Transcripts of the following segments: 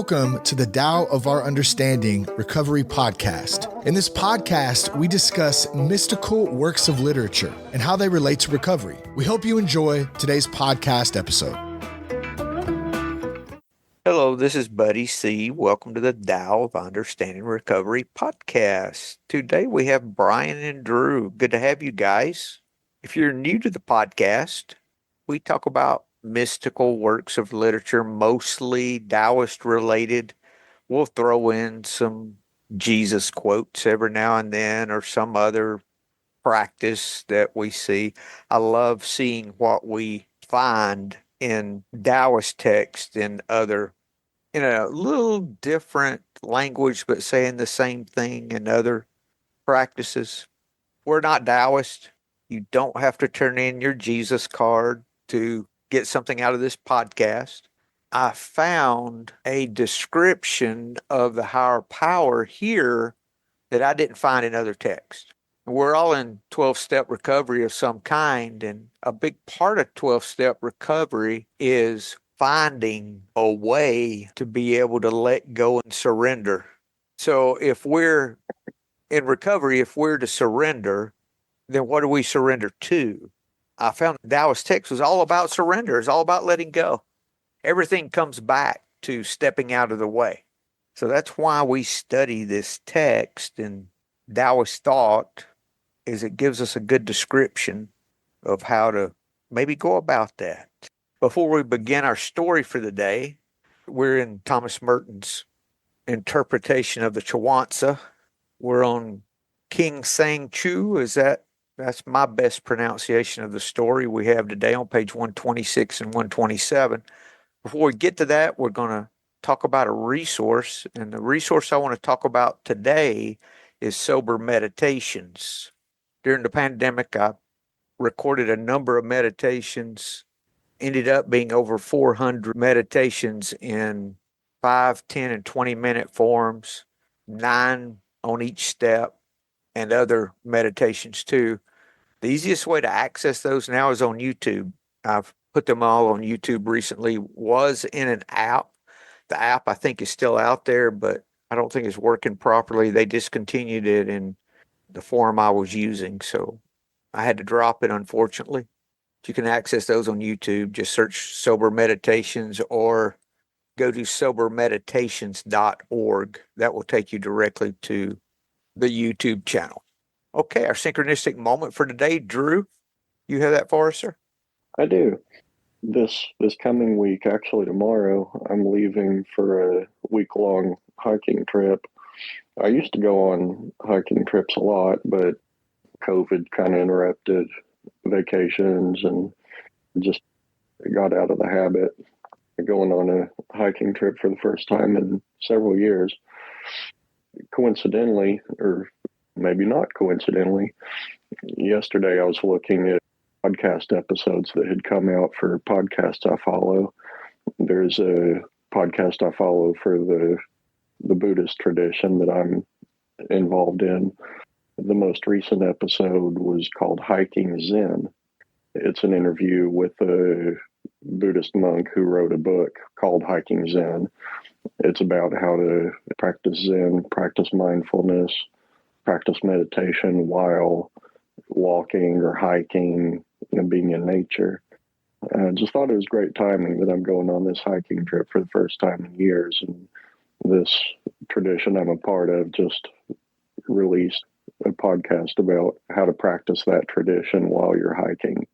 Welcome to the Tao of Our Understanding Recovery Podcast. In this podcast, we discuss mystical works of literature and how they relate to recovery. We hope you enjoy today's podcast episode. Hello, this is Buddy C. Welcome to the Tao of Understanding Recovery Podcast. Today we have Brian and Drew. Good to have you guys. If you're new to the podcast, we talk about mystical works of literature, mostly Taoist related. We'll throw in some Jesus quotes every now and then or some other practice that we see. I love seeing what we find in Taoist text in a little different language, but saying the same thing in other practices. We're not Taoist. You don't have to turn in your Jesus card to get something out of this podcast. I found a description of the higher power here that I didn't find in other texts. We're all in 12-step recovery of some kind, and a big part of 12-step recovery is finding a way to be able to let go and surrender. So if we're in recovery, if we're to surrender, then what do we surrender to? I found Taoist text was all about surrender. It's all about letting go. Everything comes back to stepping out of the way. So that's why we study this text in Taoist thought, is it gives us a good description of how to maybe go about that. Before we begin our story for the day, we're in Thomas Merton's interpretation of the Chuang Tzu. We're on Keng Chu. That's my best pronunciation of the story we have today on page 126 and 127. Before we get to that, we're going to talk about a resource. And the resource I want to talk about today is sober meditations. During the pandemic, I recorded a number of meditations, ended up being over 400 meditations in 5, 10, and 20-minute forms, 9 on each step, and other meditations too. The easiest way to access those now is on YouTube. I've put them all on YouTube recently. Was in an app. The app, I think, is still out there, but I don't think it's working properly. They discontinued it in the form I was using, so I had to drop it, unfortunately. You can access those on YouTube. Just search Sober Meditations or go to sobermeditations.org. That will take you directly to the YouTube channel. Okay, our synchronistic moment for today. Drew, you have that for us, sir? I do. This coming week, actually tomorrow, I'm leaving for a week-long hiking trip. I used to go on hiking trips a lot, but COVID kind of interrupted vacations and just got out of the habit of going on a hiking trip for the first time in several years. Coincidentally, or maybe not coincidentally, yesterday I was looking at podcast episodes that had come out for podcasts I follow. There's a podcast I follow for the Buddhist tradition that I'm involved in. The most recent episode was called Hiking Zen. It's an interview with a Buddhist monk who wrote a book called Hiking Zen. It's about how to practice Zen, practice mindfulness, practice meditation while walking or hiking and being in nature. I just thought it was great timing that I'm going on this hiking trip for the first time in years. And this tradition I'm a part of just released a podcast about how to practice that tradition while you're hiking.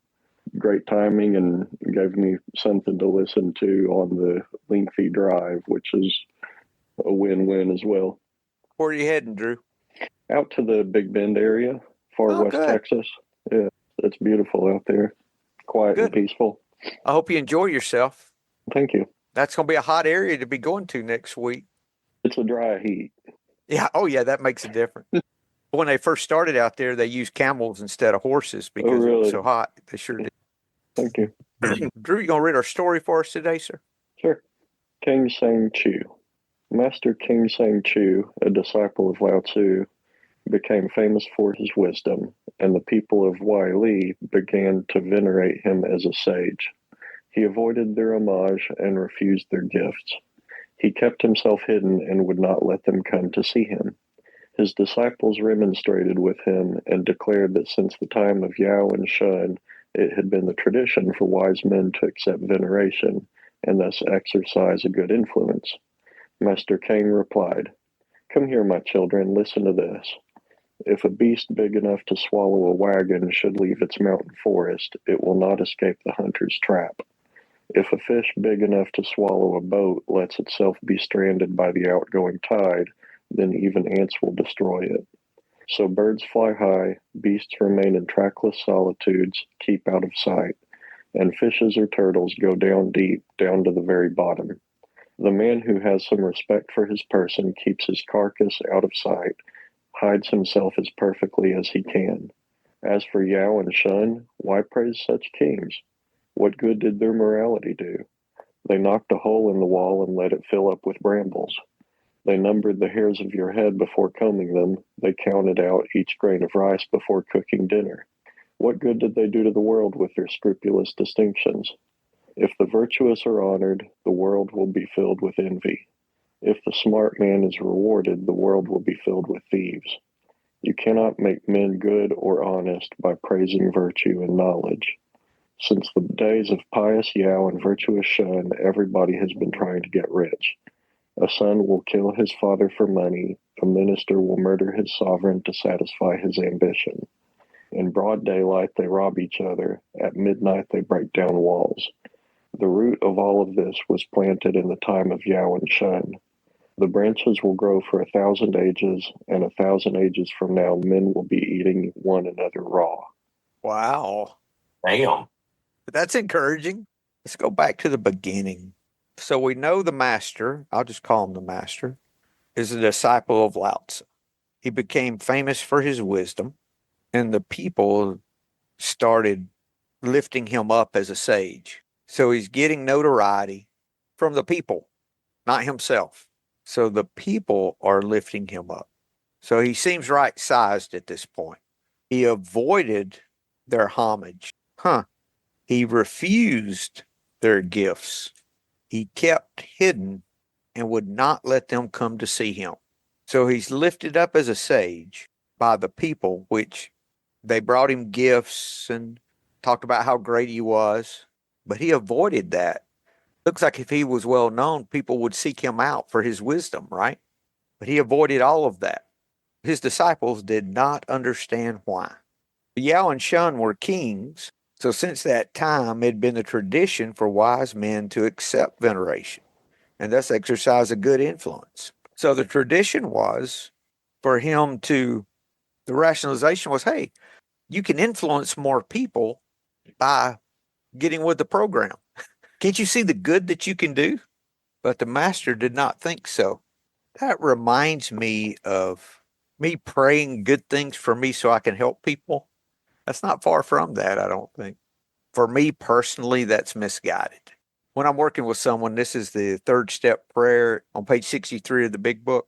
Great timing, and gave me something to listen to on the lengthy drive, which is a win-win as well. Where are you heading, Drew? Out to the Big Bend area, far west good. Texas. Yeah, it's beautiful out there. Quiet Good. and peaceful. I hope you enjoy yourself. Thank you. That's going to be a hot area to be going to next week. It's a dry heat. Yeah. Oh, yeah. That makes a difference. When they first started out there, they used camels instead of horses because it was so hot. They sure did. Thank you. Drew, you going to read our story for us today, sir? Sure. Keng Chu. Master Keng Chu, a disciple of Lao Tzu, became famous for his wisdom, and the people of Li began to venerate him as a sage. He avoided their homage and refused their gifts. He kept himself hidden and would not let them come to see him. His disciples remonstrated with him and declared that since the time of Yao and Shun, it had been the tradition for wise men to accept veneration and thus exercise a good influence. Master Keng replied, "Come here, my children, listen to this. If a beast big enough to swallow a wagon should leave its mountain forest, it will not escape the hunter's trap. If a fish big enough to swallow a boat lets itself be stranded by the outgoing tide, then even ants will destroy it. So birds fly high, beasts remain in trackless solitudes, keep out of sight, and fishes or turtles go down deep, down to the very bottom. The man who has some respect for his person keeps his carcass out of sight, hides himself as perfectly as he can. As for Yao and Shun, why praise such kings? What good did their morality do? They knocked a hole in the wall and let it fill up with brambles. They numbered the hairs of your head before combing them. They counted out each grain of rice before cooking dinner. What good did they do to the world with their scrupulous distinctions? If the virtuous are honored, the world will be filled with envy. If the smart man is rewarded, the world will be filled with thieves. You cannot make men good or honest by praising virtue and knowledge. Since the days of pious Yao and virtuous Shun, everybody has been trying to get rich. A son will kill his father for money. A minister will murder his sovereign to satisfy his ambition. In broad daylight, they rob each other. At midnight, they break down walls. The root of all of this was planted in the time of Yao and Shun. The branches will grow for 1,000 ages, and 1,000 ages from now, men will be eating one another raw." Wow. Damn. That's encouraging. Let's go back to the beginning. So we know the master, I'll just call him the master, is a disciple of Lao Tzu. He became famous for his wisdom, and the people started lifting him up as a sage. So he's getting notoriety from the people, not himself. So the people are lifting him up. So he seems right-sized at this point. He avoided their homage. He refused their gifts. He kept hidden and would not let them come to see him. So he's lifted up as a sage by the people, which they brought him gifts and talked about how great he was, but he avoided that. Looks like if he was well known, people would seek him out for his wisdom, right? But he avoided all of that. His disciples did not understand why. Yao and Shun were kings, so since that time it had been the tradition for wise men to accept veneration and thus exercise a good influence. So the tradition was for him to, the rationalization was, hey, you can influence more people by getting with the program. Can't you see the good that you can do? But the master did not think so. That reminds me of me praying good things for me so I can help people. That's not far from that, I don't think. For me personally, that's misguided. When I'm working with someone, this is the third step prayer on page 63 of the big book.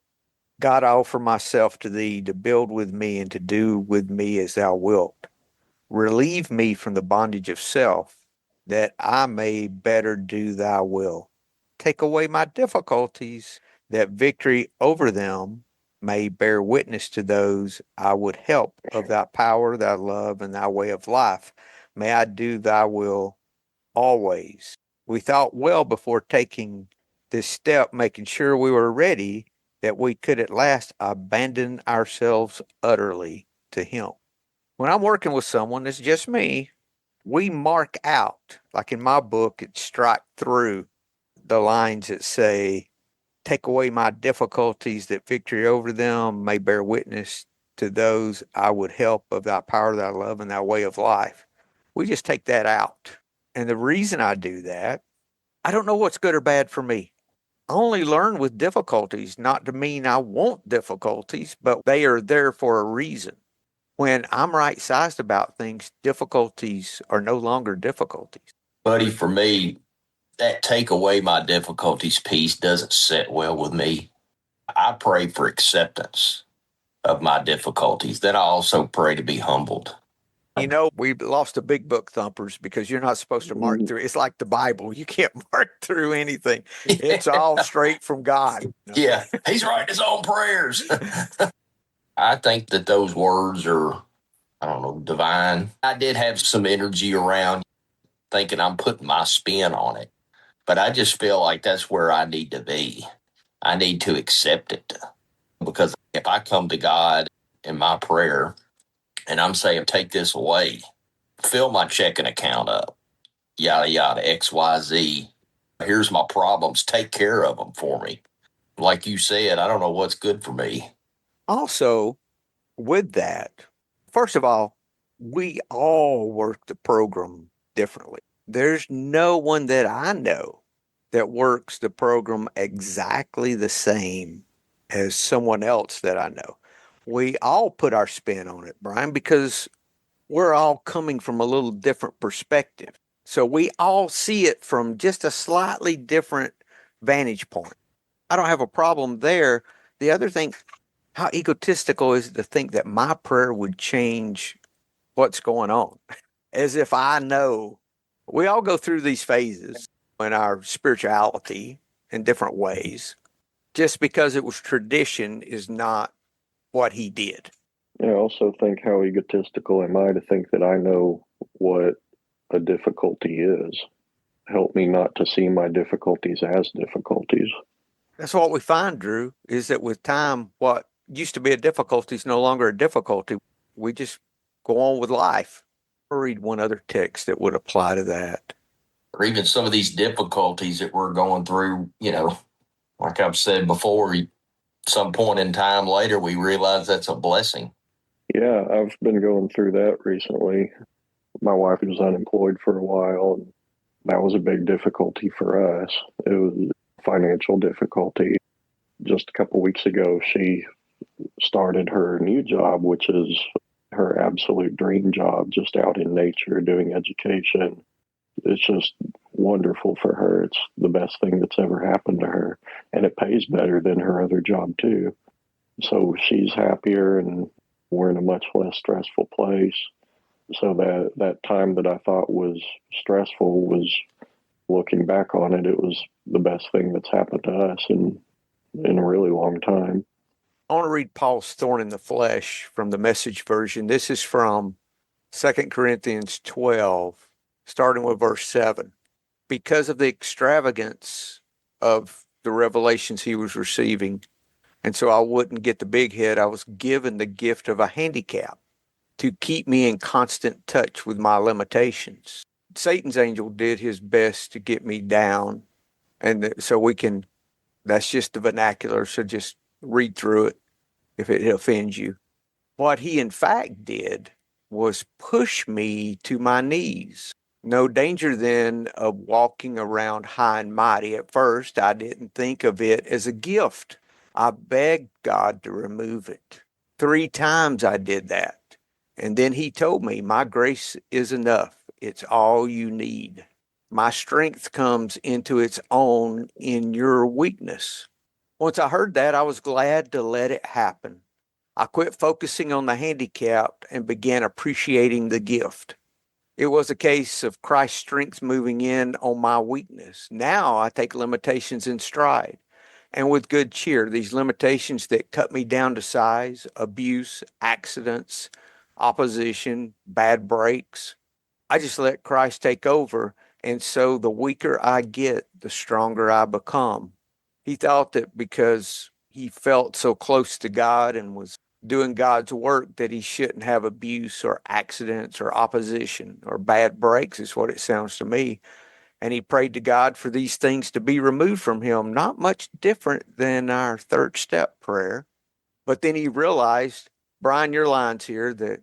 God, I offer myself to thee to build with me and to do with me as thou wilt. Relieve me from the bondage of self, that I may better do thy will. Take away my difficulties, that victory over them may bear witness to those I would help of thy power, thy love, and thy way of life. May I do thy will always. We thought well before taking this step, making sure we were ready, that we could at last abandon ourselves utterly to him. When I'm working with someone, it's just me, we mark out, like in my book, it's strike through the lines that say, take away my difficulties, that victory over them may bear witness to those I would help of thy power, thy love, and thy way of life. We just take that out. And the reason I do that, I don't know what's good or bad for me. I only learn with difficulties, not to mean I want difficulties, but they are there for a reason. When I'm right-sized about things, difficulties are no longer difficulties. Buddy, for me, that take away my difficulties piece doesn't sit well with me. I pray for acceptance of my difficulties. Then I also pray to be humbled. We lost the big book thumpers because you're not supposed to mark through. It's like the Bible. You can't mark through anything. It's all straight from God. Yeah, he's writing his own prayers. I think that those words are, I don't know, divine. I did have some energy around thinking I'm putting my spin on it, but I just feel like that's where I need to be. I need to accept it, because if I come to God in my prayer and I'm saying, take this away, fill my checking account up, yada, yada, X, Y, Z. Here's my problems. Take care of them for me. Like you said, I don't know what's good for me. Also, with that, first of all, we all work the program differently. There's no one that I know that works the program exactly the same as someone else that I know. We all put our spin on it, Brian, because we're all coming from a little different perspective. So we all see it from just a slightly different vantage point. I don't have a problem there. The other thing, how egotistical is it to think that my prayer would change what's going on? As if I know. We all go through these phases in our spirituality in different ways. Just because it was tradition is not what he did. I also think how egotistical am I to think that I know what a difficulty is. Help me not to see my difficulties as difficulties. That's what we find, Drew, is that with time, what used to be a difficulty is no longer a difficulty. We just go on with life. I'll read one other text that would apply to that. Or even some of these difficulties that we're going through, like I've said before, some point in time later, we realize that's a blessing. Yeah, I've been going through that recently. My wife was unemployed for a while, and that was a big difficulty for us. It was financial difficulty. Just a couple weeks ago, she started her new job, which is her absolute dream job, just out in nature, doing education. It's just wonderful for her. It's the best thing that's ever happened to her. And it pays better than her other job, too. So she's happier, and we're in a much less stressful place. So that time that I thought was stressful was, looking back on it, it was the best thing that's happened to us in a really long time. I want to read Paul's thorn in the flesh from the Message version. This is from 2 Corinthians 12, starting with verse 7. Because of the extravagance of the revelations he was receiving, and so I wouldn't get the big head, I was given the gift of a handicap to keep me in constant touch with my limitations. Satan's angel did his best to get me down, and so that's just the vernacular, so just read through it if it offends you. What he in fact did was push me to my knees. No danger then of walking around high and mighty. At first, I didn't think of it as a gift. I begged God to remove it. 3 times I did that. And then he told me, my grace is enough. It's all you need. My strength comes into its own in your weakness. Once I heard that, I was glad to let it happen. I quit focusing on the handicap and began appreciating the gift. It was a case of Christ's strength moving in on my weakness. Now I take limitations in stride and with good cheer. These limitations that cut me down to size, abuse, accidents, opposition, bad breaks. I just let Christ take over. And so the weaker I get, the stronger I become. He thought that because he felt so close to God and was doing God's work that he shouldn't have abuse or accidents or opposition or bad breaks, is what it sounds to me. And he prayed to God for these things to be removed from him. Not much different than our third step prayer. But then he realized, Brian, your lines here, that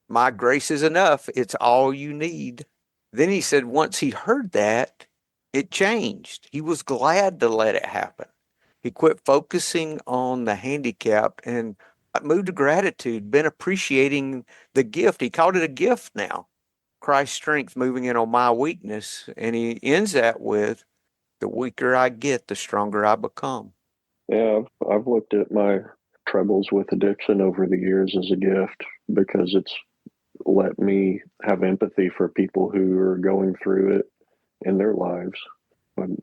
my grace is enough. It's all you need. Then he said, once he heard that, it changed. He was glad to let it happen. He quit focusing on the handicap and moved to gratitude, been appreciating the gift. He called it a gift now. Christ's strength moving in on my weakness. And he ends that with, the weaker I get, the stronger I become. Yeah, I've looked at my troubles with addiction over the years as a gift, because it's let me have empathy for people who are going through it in their lives.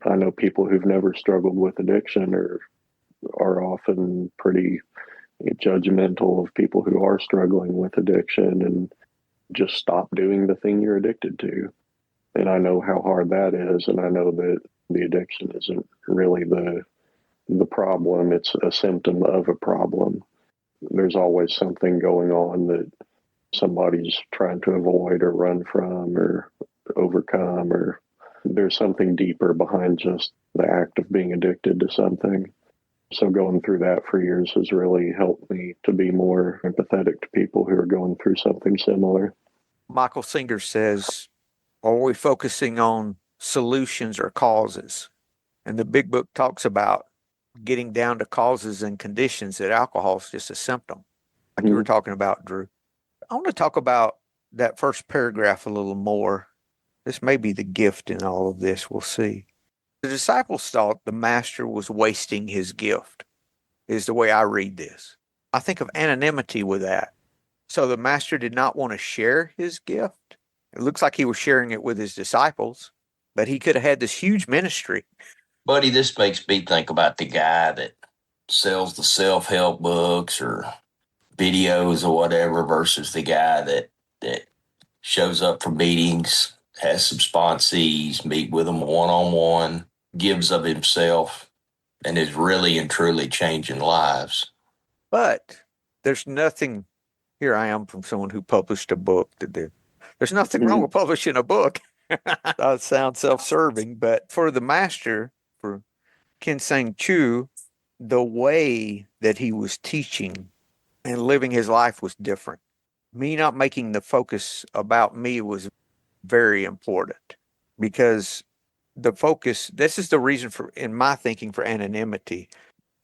I know people who've never struggled with addiction are often pretty judgmental of people who are struggling with addiction and just stop doing the thing you're addicted to. And I know how hard that is, and I know that the addiction isn't really the problem. It's a symptom of a problem. There's always something going on that somebody's trying to avoid or run from or overcome, or there's something deeper behind just the act of being addicted to something. So going through that for years has really helped me to be more empathetic to people who are going through something similar. Michael Singer says, are we focusing on solutions or causes? And the big book talks about getting down to causes and conditions, that alcohol is just a symptom, like you were talking about, Drew. I want to talk about that first paragraph a little more. This may be the gift in all of this. We'll see. The disciples thought the master was wasting his gift, is the way I read this. I think of anonymity with that. So the master did not want to share his gift. It looks like he was sharing it with his disciples, but he could have had this huge ministry. Buddy, this makes me think about the guy that sells the self-help books or videos or whatever versus the guy that shows up for meetings, has some sponsees, meet with them one-on-one, gives of himself, and is really and truly changing lives. But there's nothing, here I am from someone who published a book. There's nothing wrong with publishing a book. That sounds self-serving, but for the master, for Keng Chu, the way that he was teaching and living his life was different. Me not making the focus about me was very important, because the focus, this is the reason for, in my thinking, for anonymity,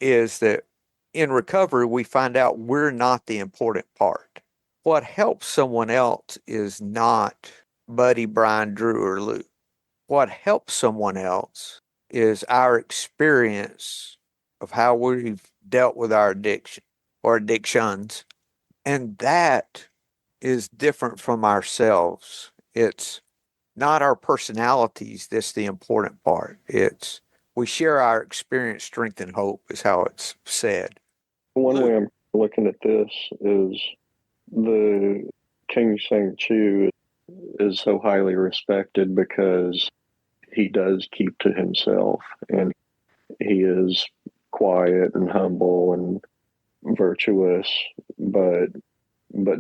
is that in recovery, we find out we're not the important part. What helps someone else is not Buddy, Brian, Drew, or Lou. What helps someone else is our experience of how we've dealt with our addiction or addictions. And that is different from ourselves. It's not our personalities that's the important part. It's we share our experience, strength, and hope, is how it's said. One way I'm looking at this is the Keng Chu is so highly respected because he does keep to himself, and he is quiet and humble and virtuous, but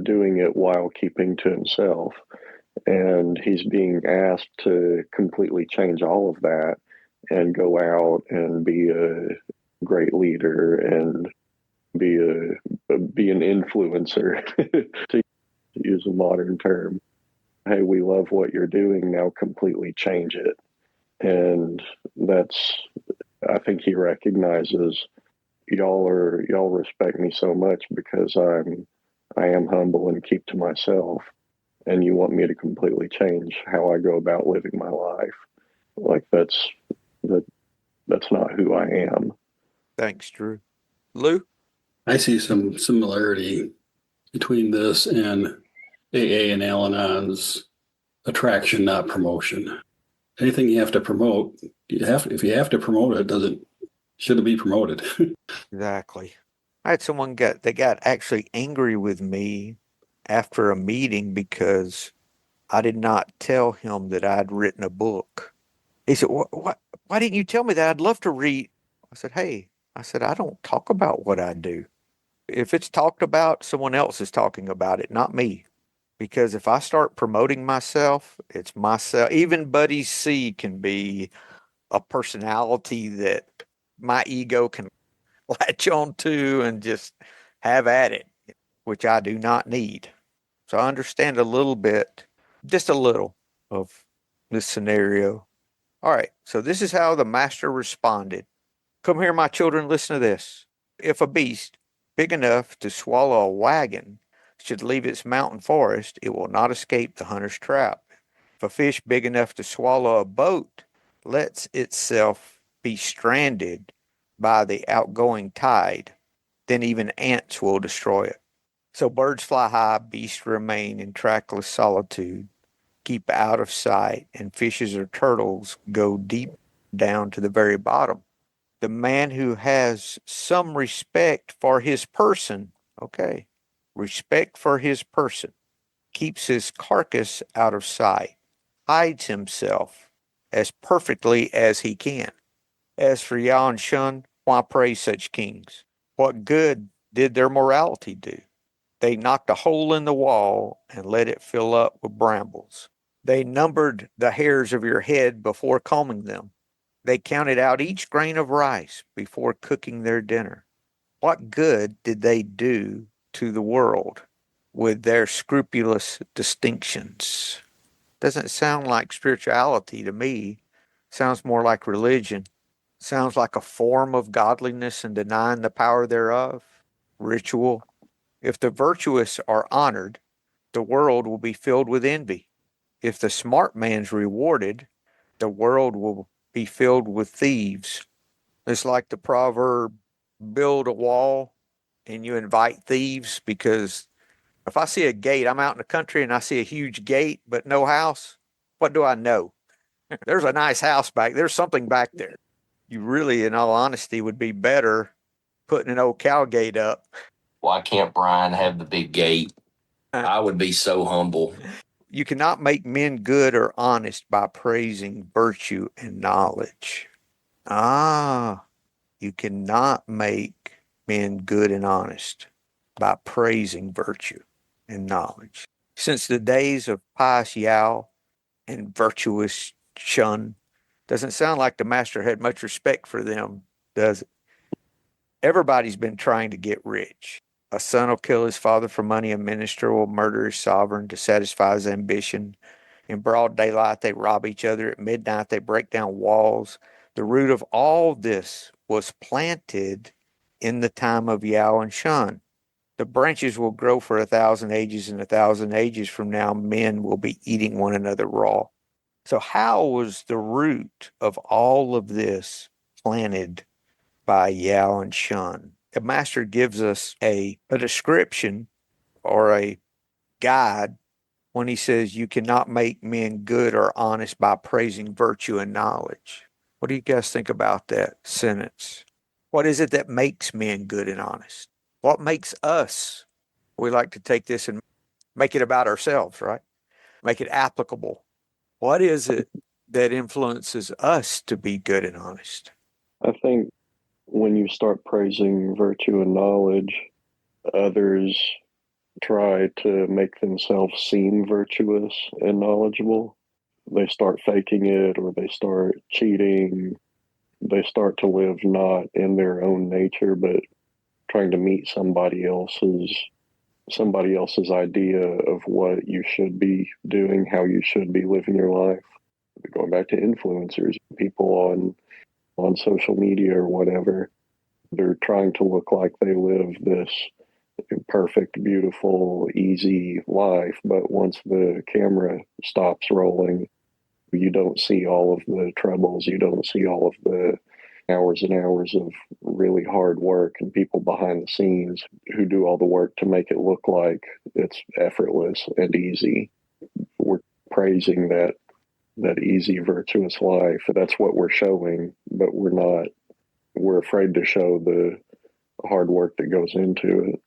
doing it while keeping to himself. And he's being asked to completely change all of that and go out and be a great leader and be an influencer, to use a modern term. Hey, we love what you're doing, now completely change it. And that's, I think he recognizes, y'all respect me so much because I am humble and keep to myself, and you want me to completely change how I go about living my life. Like that's not who I am. Thanks, Drew. Lou? I see some similarity between this and AA and Al-Anon's attraction, not promotion. Anything you have to promote, if you have to promote it, shouldn't be promoted. Exactly. I had someone that got actually angry with me after a meeting because I did not tell him that I'd written a book. He said, why didn't you tell me that? I'd love to read. I said, hey, I don't talk about what I do. If it's talked about, someone else is talking about it, not me. Because if I start promoting myself, it's myself. Even Buddy C can be a personality that my ego can latch on to and just have at it, which I do not need. So I understand a little bit, just a little, of this scenario. All right, so this is how the master responded. Come here, my children, listen to this. If a beast big enough to swallow a wagon should leave its mountain forest, it will not escape the hunter's trap. If a fish big enough to swallow a boat lets itself be stranded by the outgoing tide, then even ants will destroy it. So birds fly high, beasts remain in trackless solitude, keep out of sight, and fishes or turtles go deep down to the very bottom. The man who has some respect for his person, okay, respect for his person, keeps his carcass out of sight, hides himself as perfectly as he can. As for Yao and Shun, why praise such kings? What good did their morality do? They knocked a hole in the wall and let it fill up with brambles. They numbered the hairs of your head before combing them. They counted out each grain of rice before cooking their dinner. What good did they do to the world with their scrupulous distinctions? Doesn't sound like spirituality to me. Sounds more like religion. Sounds like a form of godliness and denying the power thereof. Ritual. If the virtuous are honored, the world will be filled with envy. If the smart man's rewarded, the world will be filled with thieves. It's like the proverb, build a wall and you invite thieves, because if I see a gate, I'm out in the country and I see a huge gate but no house, what do I know? There's a nice house back. There's something back there. You really, in all honesty, would be better putting an old cow gate up. Why can't Brian have the big gate? I would be so humble. You cannot make men good or honest by praising virtue and knowledge. You cannot make men good and honest by praising virtue and knowledge. Since the days of pious Yao and virtuous Shun, doesn't sound like the master had much respect for them, does it? Everybody's been trying to get rich. A son will kill his father for money. A minister will murder his sovereign to satisfy his ambition. In broad daylight, they rob each other. At midnight, they break down walls. The root of all this was planted in the time of Yao and Shun. The branches will grow for 1,000 ages, and 1,000 ages from now, men will be eating one another raw. So how was the root of all of this planted by Yao and Shun? The master gives us a description or a guide when he says you cannot make men good or honest by praising virtue and knowledge. What do you guys think about that sentence? What is it that makes men good and honest? What makes us? We like to take this and make it about ourselves, right? Make it applicable. What is it that influences us to be good and honest? I think when you start praising virtue and knowledge, others try to make themselves seem virtuous and knowledgeable. They start faking it, or they start cheating. They start to live not in their own nature, but trying to meet somebody else's idea of what you should be doing, how you should be living your life. Going back to influencers, people on social media or whatever, they're trying to look like they live this perfect, beautiful, easy life. But once the camera stops rolling, you don't see all of the troubles. You don't see all of the hours and hours of really hard work and people behind the scenes who do all the work to make it look like it's effortless and easy. We're praising that easy, virtuous life. That's what we're showing, but we're afraid to show the hard work that goes into it.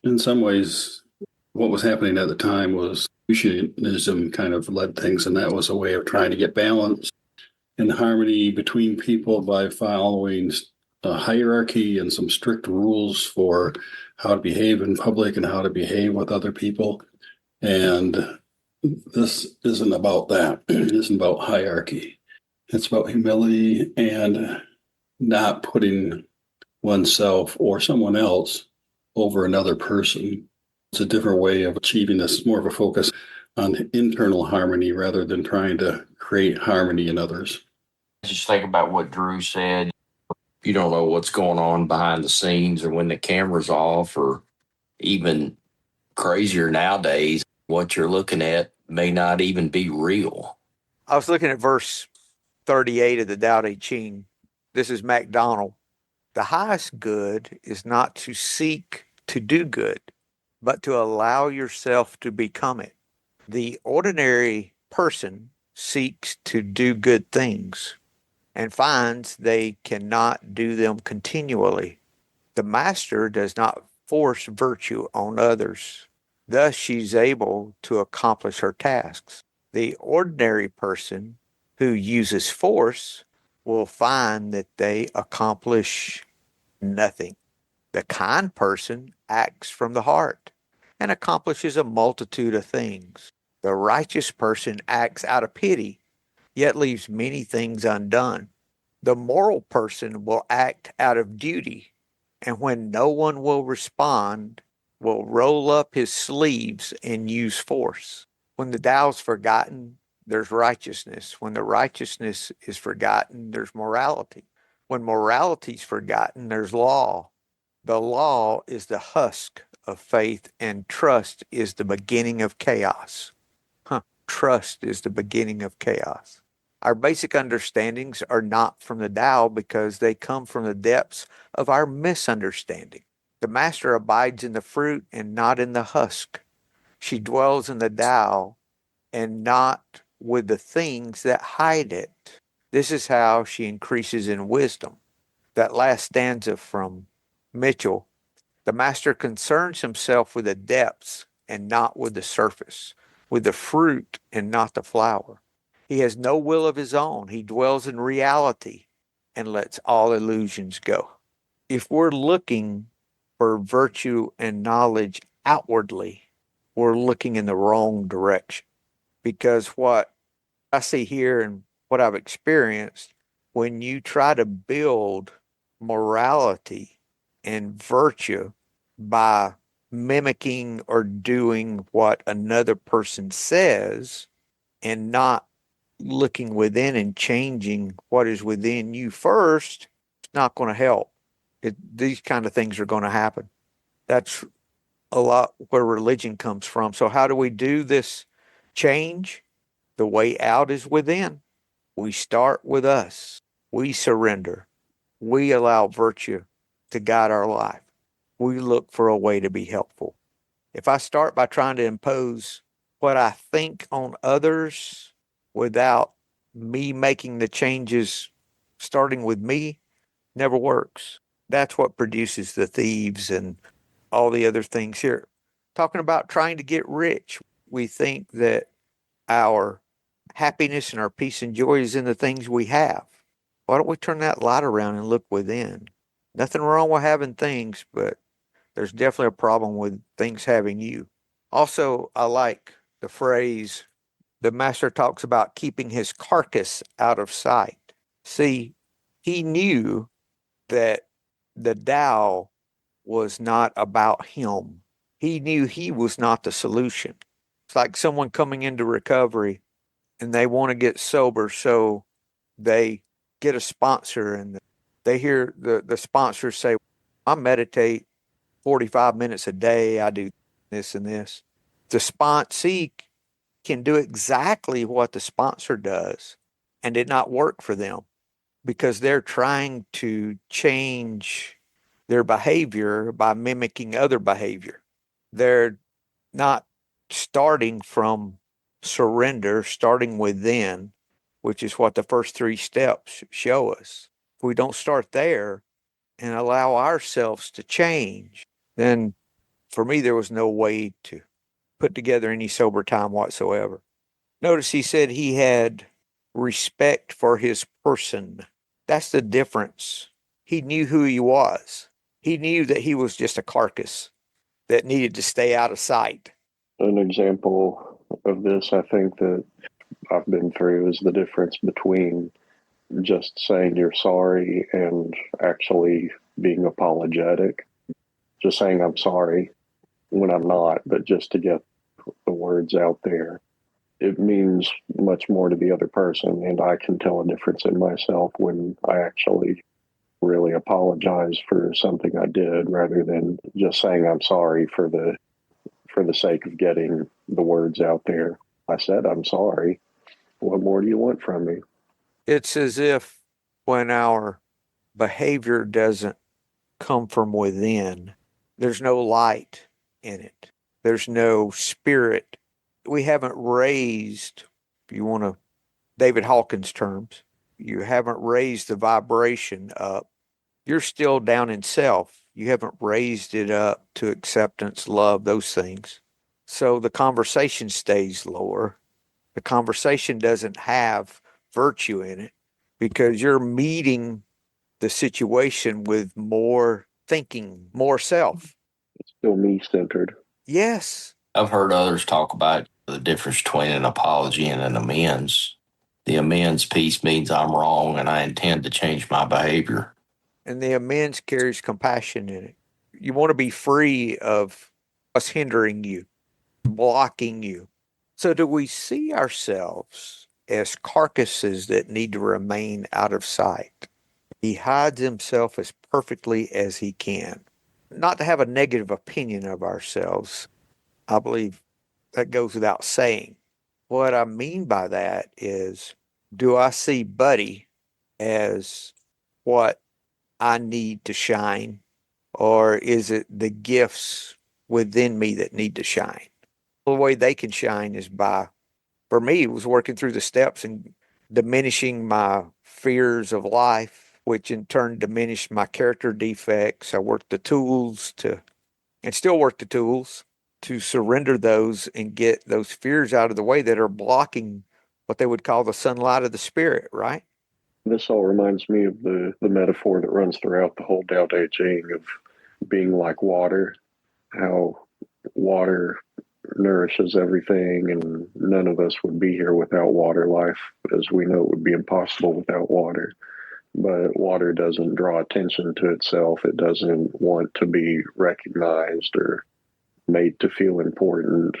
In some ways, what was happening at the time was Confucianism kind of led things, and that was a way of trying to get balance and harmony between people by following a hierarchy and some strict rules for how to behave in public and how to behave with other people. And this isn't about that. It isn't about hierarchy. It's about humility and not putting oneself or someone else over another person. It's a different way of achieving this. It's more of a focus on internal harmony rather than trying to create harmony in others. Just think about what Drew said. You don't know what's going on behind the scenes or when the camera's off, or even crazier nowadays, what you're looking at may not even be real. I was looking at verse 38 of the Tao Te Ching. This is MacDonald. The highest good is not to seek to do good, but to allow yourself to become it. The ordinary person seeks to do good things and finds they cannot do them continually. The master does not force virtue on others. Thus, she's able to accomplish her tasks. The ordinary person who uses force will find that they accomplish nothing. The kind person acts from the heart and accomplishes a multitude of things. The righteous person acts out of pity, yet leaves many things undone. The moral person will act out of duty, and when no one will respond, will roll up his sleeves and use force. When the Tao's forgotten, there's righteousness. When the righteousness is forgotten, there's morality. When morality's forgotten, there's law. The law is the husk of faith, and trust is the beginning of chaos. Trust is the beginning of chaos. Our basic understandings are not from the Tao because they come from the depths of our misunderstanding. The master abides in the fruit and not in the husk. She dwells in the Tao and not with the things that hide it. This is how she increases in wisdom. That last stanza from Mitchell: the master concerns himself with the depths and not with the surface, with the fruit and not the flower. He has no will of his own. He dwells in reality and lets all illusions go. If we're looking for virtue and knowledge outwardly, we're looking in the wrong direction. Because what I see here and what I've experienced, when you try to build morality and virtue by mimicking or doing what another person says and not looking within and changing what is within you first, it's not going to help. These kind of things are going to happen. That's a lot where religion comes from. So how do we do this change? The way out is within. We start with us. We surrender. We allow virtue to guide our life. We look for a way to be helpful. If I start by trying to impose what I think on others without me making the changes starting with me, never works. That's what produces the thieves and all the other things here. Talking about trying to get rich, we think that our happiness and our peace and joy is in the things we have. Why don't we turn that light around and look within? Nothing wrong with having things, but there's definitely a problem with things having you. Also, I like the phrase the master talks about keeping his carcass out of sight. See, he knew that the Tao was not about him. He knew he was not the solution. It's like someone coming into recovery and they want to get sober, so they get a sponsor and they hear the sponsor say, I meditate 45 minutes a day, I do this and this. The sponsee can do exactly what the sponsor does and it not work for them because they're trying to change their behavior by mimicking other behavior. They're not starting from surrender, starting within, which is what the first three steps show us. If we don't start there and allow ourselves to change, then for me, there was no way to put together any sober time whatsoever. Notice he said he had respect for his person. That's the difference. He knew who he was. He knew that he was just a carcass that needed to stay out of sight. An example of this, I think, that I've been through is the difference between just saying you're sorry and actually being apologetic. Just saying I'm sorry when I'm not, but just to get the words out there. It means much more to the other person, and I can tell a difference in myself when I actually really apologize for something I did rather than just saying I'm sorry for the sake of getting the words out there. I said I'm sorry. What more do you want from me? It's as if when our behavior doesn't come from within, there's no light in it. There's no spirit. We haven't raised, if you want to, David Hawkins terms, you haven't raised the vibration up. You're still down in self. You haven't raised it up to acceptance, love, those things. So the conversation stays lower. The conversation doesn't have virtue in it because you're meeting the situation with more thinking, more self. It's still me-centered. Yes. I've heard others talk about the difference between an apology and an amends. The amends piece means I'm wrong and I intend to change my behavior. And the amends carries compassion in it. You want to be free of what's hindering you, blocking you. So do we see ourselves as carcasses that need to remain out of sight? He hides himself as perfectly as he can. Not to have a negative opinion of ourselves. I believe that goes without saying. What I mean by that is, do I see Buddy as what I need to shine, or is it the gifts within me that need to shine? The way they can shine is by, for me, it was working through the steps and diminishing my fears of life, which in turn diminished my character defects. I worked the tools to, and still work the tools to surrender those and get those fears out of the way that are blocking what they would call the sunlight of the spirit, right? This all reminds me of the metaphor that runs throughout the whole Tao Te Ching of being like water, how water nourishes everything, and none of us would be here without water. Life, as we know, it would be impossible without water. But water doesn't draw attention to itself. It doesn't want to be recognized or made to feel important.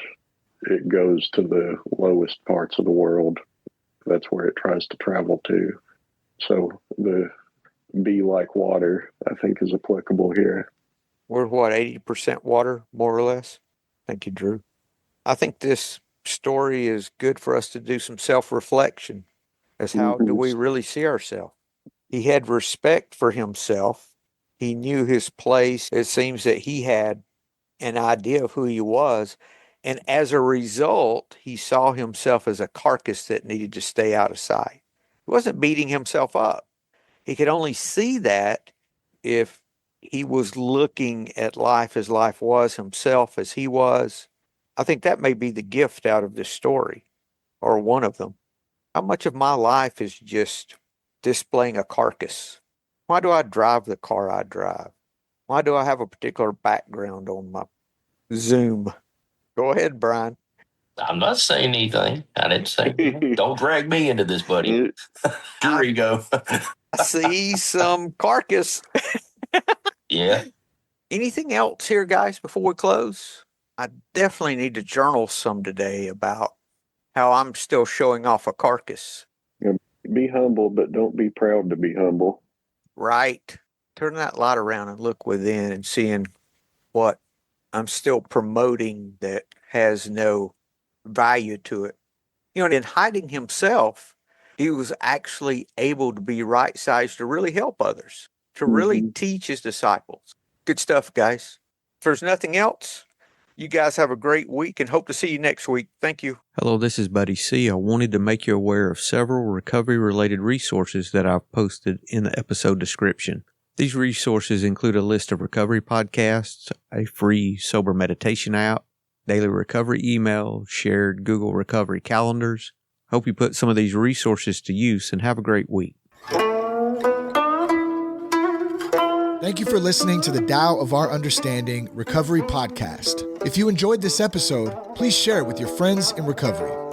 It goes to the lowest parts of the world. That's where it tries to travel to. So the be like water, I think, is applicable here. We're what, 80% water, more or less? Thank you, Drew. I think this story is good for us to do some self-reflection as how do we really see ourselves? He had respect for himself. He knew his place. It seems that he had an idea of who he was. And as a result, he saw himself as a carcass that needed to stay out of sight. He wasn't beating himself up. He could only see that if he was looking at life as life was, himself as he was. I think that may be the gift out of this story, or one of them. How much of my life is just displaying a carcass? Why do I drive the car I drive? Why do I have a particular background on my Zoom? Go ahead, Brian. I'm not saying anything. I didn't say anything. Don't drag me into this, buddy. Your ego. I see some carcass. Yeah. Anything else here, guys, before we close? I definitely need to journal some today about how I'm still showing off a carcass. Be humble, but don't be proud to be humble. Right. Turn that light around and look within and seeing what I'm still promoting that has no value to it. You know, in hiding himself, he was actually able to be right-sized to really help others, to really teach his disciples. Good stuff, guys. If there's nothing else, you guys have a great week and hope to see you next week. Thank you. Hello, this is Buddy C. I wanted to make you aware of several recovery-related resources that I've posted in the episode description. These resources include a list of recovery podcasts, a free sober meditation app, daily recovery email, shared Google recovery calendars. Hope you put some of these resources to use and have a great week. Thank you for listening to the Tao of Our Understanding Recovery Podcast. If you enjoyed this episode, please share it with your friends in recovery.